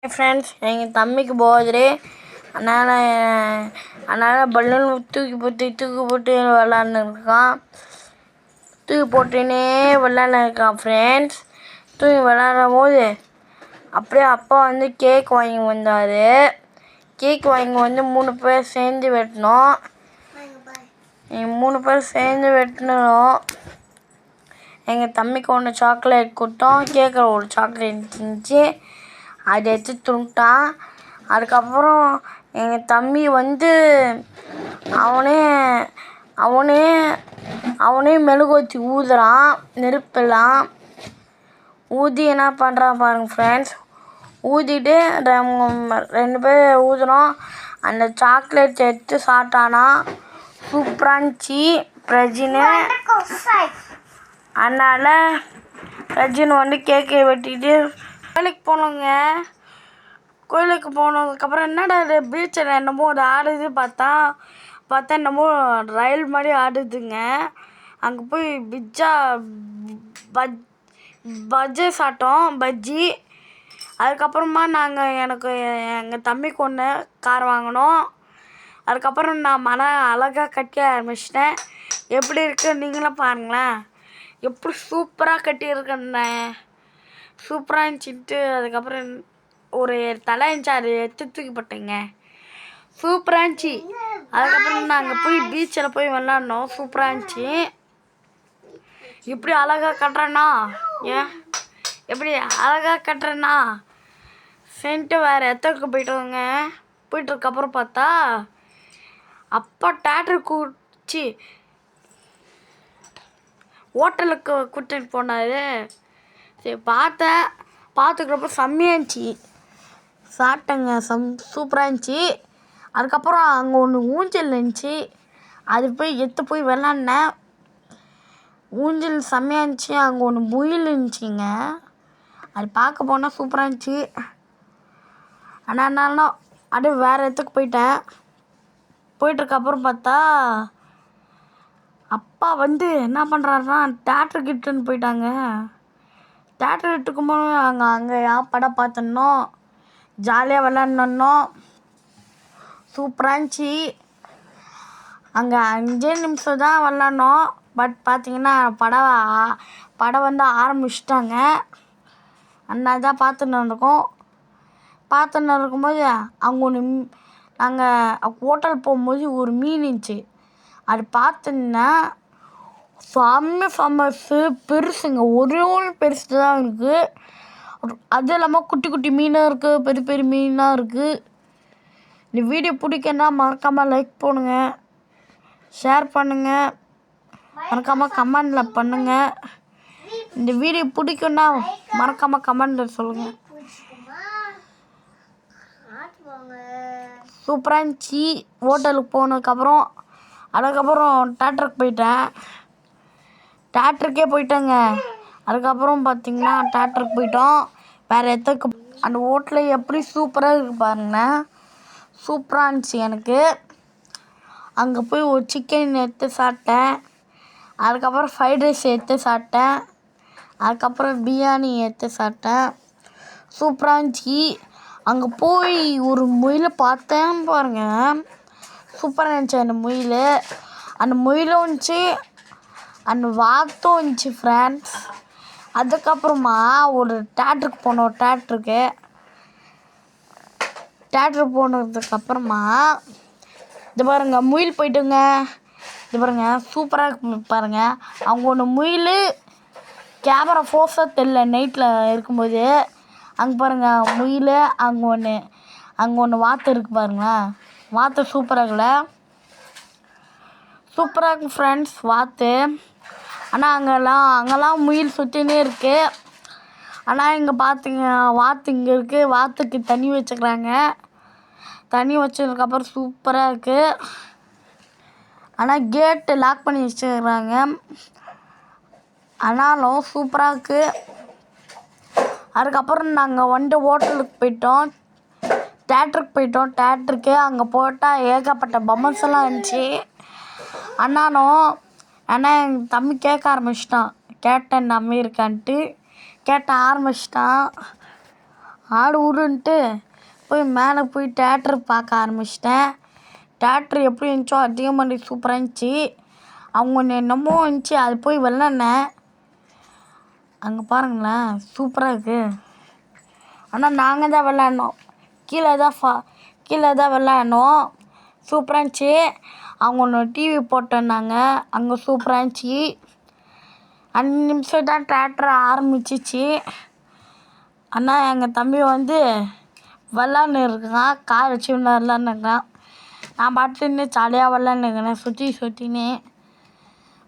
Friends, எங்கள் தம்பிக்கு birthday. அதனால் பலூன் தூக்கி போட்டு விளாட்னுருக்கான். தூக்கி போட்டுன்னே விளாட்னுருக்கான் ஃப்ரெண்ட்ஸ். தூக்கி விளாடும் போது அப்படியே அப்பா வந்து கேக் வாங்கி வந்தார். கேக் வாங்கி வந்து 3 பேர் சேர்ந்து வெட்டினோம். 3 பேர் சேர்ந்து வெட்டினோம். எங்கள் தம்பிக்கு ஒன்று சாக்லேட் கொடுத்தோம். கேக்கில் ஒரு சாக்லேட் இருந்துச்சு, அதை எடுத்து துண்டான். அதுக்கப்புறம் எங்கள் தம்பி வந்து அவனே மெழுகுவர்த்தி ஊதுறான். நெருப்பெல்லாம் ஊதி என்ன பண்ணுறான் பாருங்கள் ஃப்ரெண்ட்ஸ். ஊதிட்டு 2 பேர் ஊதுறோம். அந்த சாக்லேட் எடுத்து சாப்பிட்டானா சூப்பராக இருந்துச்சு பிரஜினு. அதனால் பிரஜின் வந்து கேக்கை வெட்டிட்டு கோயிலுக்கு போனோங்க. கோயிலுக்கு போனதுக்கப்புறம் என்னடா இது பீச்சில் என்னமோ அது ஆடுது பார்த்தா என்னமோ ரயில் மாதிரி ஆடுதுங்க. அங்கே போய் பஜ்ஜி சாப்பிட்டோம், பஜ்ஜி. அதுக்கப்புறமா எங்கள் தம்பிக்கு ஒன்று கார் வாங்கினோம். அதுக்கப்புறம் நான் அழகாக கட்டி ஆரம்பிச்சிட்டேன். எப்படி இருக்குது நீங்களும் பாருங்களேன். எப்படி சூப்பராக கட்டியிருக்கேன்னு. சூப்பராக இருந்துச்சிட்டு அதுக்கப்புறம் ஒரு தலை இருந்துச்சு, அதை எடுத்து தூக்கி போட்டேங்க. சூப்பராக இருந்துச்சு. அதுக்கப்புறம் நாங்கள் போய் பீச்சில் போய் விளாட்னோம். சூப்பராக இருந்துச்சு. இப்படி அழகாக கட்டுறேன்னா எப்படி அழகாக கட்டுறேன்னா சென்ட்டு வேறு இடத்துக்கு போயிட்டுருக்கப்புறம் பார்த்தா அப்பா தேட்டருக்கு ஹோட்டலுக்கு கூட்டிகிட்டு போனார். சரி பார்த்துக்கிறப்ப செம்மையாக இருந்துச்சு. சாப்பிட்டேங்க, சூப்பராக இருந்துச்சு. அதுக்கப்புறம் அங்கே ஒன்று ஊஞ்சல் இருந்துச்சு, அது எடுத்து போய் விளாட்னேன். ஊஞ்சல் செம்மையாக இருந்துச்சு. அங்கே ஒன்று முயல் இருந்துச்சுங்க, அது பார்க்க போனால் சூப்பராக இருந்துச்சு. ஆனால் அப்படியே வேறு இடத்துக்கு போயிட்டுருக்கப்புறம் பார்த்தா அப்பா வந்து என்ன பண்ணுறாருன்னா தேட்டருக்கு இட்டுன்னு போயிட்டாங்க. தேட்டர் இட்டுக்கும்போது அங்கே படம் பார்த்துன்னோம், ஜாலியாக விளாட்னோம். சூப்பராக இருந்துச்சு. அங்கே 5 நிமிஷம் தான் விளாட்னோம். பட் பார்த்தீங்கன்னா படம் வந்து ஆரம்பிச்சிட்டாங்க. அதனால தான் பார்த்துன்னு இருக்கும்போது அங்கே ஒன்று நாங்கள் ஹோட்டல் போகும்போது ஒரு மீன் இருந்துச்சு, அது பார்த்துன்னா செம்ம பெருசுங்க. ஒரே பெருசு தான் இருக்குது. அதுவும் இல்லாமல் குட்டி குட்டி மீனாக இருக்குது, பெரிய பெரிய மீனாக இருக்குது. இந்த வீடியோ பிடிக்குன்னா மறக்காமல் லைக் பண்ணுங்க, ஷேர் பண்ணுங்கள், மறக்காமல் கமெண்டில் பண்ணுங்கள். இந்த வீடியோ பிடிக்குன்னா மறக்காமல் கமெண்டில் சொல்லுங்கள். சூப்பராக இருந்துச்சு. ஹோட்டலுக்கு போனதுக்கப்புறம் அதுக்கப்புறம் தேட்டருக்கே போயிட்டேங்க. அதுக்கப்புறம் பார்த்திங்கன்னா தேட்டருக்கு போயிட்டோம். வேறு இடத்துக்கு அந்த ஹோட்டலில் எப்படி சூப்பராக இருக்குது பாருங்கண்ணே. சூப்பராக இருந்துச்சு. எனக்கு அங்கே போய் ஒரு சிக்கன் எடுத்து சாப்பிட்டேன். அதுக்கப்புறம் ஃப்ரைட் ரைஸ் எடுத்து சாப்பிட்டேன். அதுக்கப்புறம் பிரியாணி எடுத்து சாப்பிட்டேன். சூப்பராக இருந்துச்சு. அங்கே போய் ஒரு முயலை பார்த்தேன் பாருங்கள், சூப்பராக இருந்துச்சு. அந்த முயலும் இருந்துச்சு, அந்த வாத்தும் இருந்துச்சு ஃப்ரெண்ட்ஸ். அதுக்கப்புறமா ஒரு தேட்டருக்கு போனோம். தேட்டருக்கு போனதுக்கப்புறமா இது பாருங்கள் முயல் போயிட்டுங்க. இது பாருங்கள் சூப்பராக இருக்கு பாருங்கள். அவங்க ஒன்று முயல் கேமரா ஃபோர்ஸாக தெரியல நைட்டில் இருக்கும்போது. அங்கே பாருங்கள் முயல், அங்கே ஒன்று வாத்து இருக்குது பாருங்களேன். வாத்து சூப்பராக இருக்குல்ல, சூப்பராக இருக்குது ஃப்ரெண்ட்ஸ் வாத்து. ஆனால் அங்கெல்லாம் முயல் சுற்றினே இருக்குது. ஆனால் இங்கே பார்த்திங்க வாத்து இங்கே இருக்குது. வாத்துக்கு தண்ணி வச்சுக்கிறாங்க. தண்ணி வச்சதுக்கப்புறம் சூப்பராக இருக்குது. ஆனால் கேட்டு லாக் பண்ணி வச்சுக்கிறாங்க. ஆனாலும் சூப்பராக இருக்குது. அதுக்கப்புறம் நாங்கள் வந்து ஹோட்டலுக்கு போயிட்டோம், தேட்டருக்கு. அங்கே போட்டால் ஏகப்பட்ட பொம்மைஸ் எல்லாம் இருந்துச்சு. ஆனால் எங்கள் தம்பி கேட்க ஆரம்பிச்சிட்டான். கேட்டேன் நம்பி இருக்கான்ட்டு கேட்ட ஆரம்பிச்சிட்டான். ஆடு விடுன்ட்டு போய் மேலே போய் தேட்டர் பார்க்க ஆரம்பிச்சிட்டேன். தேட்ரு எப்படி இருந்துச்சோ அதே மாதிரி சூப்பராக இருந்துச்சு. அவங்க ஒன்று என்னமோ இருந்துச்சு அது போய் விளாட்னேன். அங்கே பாருங்களேன் சூப்பராக இருக்குது. ஆனால் நாங்கள் தான் விளாட்னோம், கீழே தான் விளாட்னோம். சூப்பராக இருந்துச்சு. அவங்க ஒன்று டிவி போட்டிருந்தாங்க, அங்கே சூப்பராக இருந்துச்சு. 5 நிமிஷம் தான் தேட்டர் ஆரம்பிச்சிச்சு. ஆனால் எங்கள் தம்பி வந்து விளாட்னு இருக்கான், கார் வச்சு விளாட்னுருக்கான். நான் பாட்டுன்னு ஜாலியாக விளாட்னுருக்கிறேன் சுற்றினே.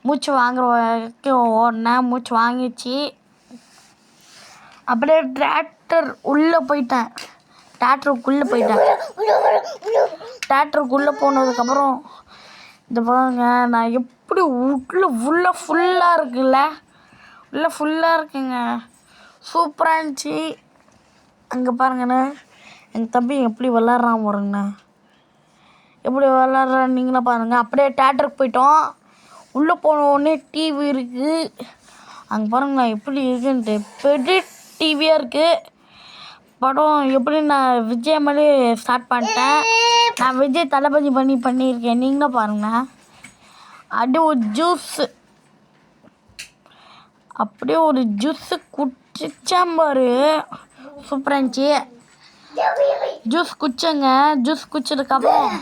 மூச்சு வாங்குற வரைக்கும் ஓடினேன், மூச்சு வாங்கிச்சு. அப்படியே தேட்டருக்குள்ளே போயிட்டேன். தேட்டருக்குள்ளே போனதுக்கப்புறம் இந்த பாருங்க நான் எப்படி உள்ளே ஃபுல்லாக இருக்குல்ல, உள்ளே ஃபுல்லாக இருக்குங்க, சூப்பராக இருந்துச்சு. அங்கே பாருங்கண்ணே எங்கள் தம்பி எப்படி விளாட்றான் பாருங்கண்ணே, எப்படி விளாட்றான்னு நீங்களும் பாருங்கள். அப்படியே தேட்டருக்கு போயிட்டோம். உள்ளே போன உடனே டிவி இருக்குது. அங்கே பாருங்களேன் எப்படி இருக்குன்ட்டு, பெரிய டிவியாக இருக்குது. படம் எப்படி நான் விஜய் மாதிரி ஸ்டார்ட் பண்ணிட்டேன். நான் விஜய் தளபதி பண்ணியிருக்கேன். நீங்களும் பாருங்கண்ணா. அப்படியே ஒரு ஜூஸு குடிச்சேன் பாரு, சூப்பராக இருந்துச்சு. ஜூஸ் குடிச்சதுக்கப்புறம்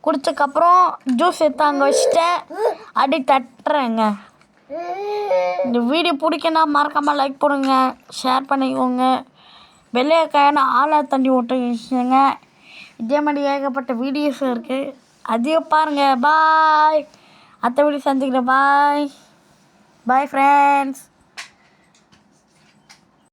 குடிச்சதுக்கப்புறம் ஜூஸ் எடுத்து அங்கே வச்சுட்டேன். அப்படியே தட்டுறேங்க. இந்த வீடியோ பிடிக்குன்னா மறக்காமல் லைக் போடுங்க, ஷேர் பண்ணிக்கோங்க, வெள்ளையக்காயான ஆளாக தண்ணி விட்டுங்க. இதே மாதிரி ஏகப்பட்ட வீடியோஸ் இருக்குது, அதையும் பாருங்கள். பாய், அடுத்த வீடியோ சந்திக்கிறேன். Bye friends.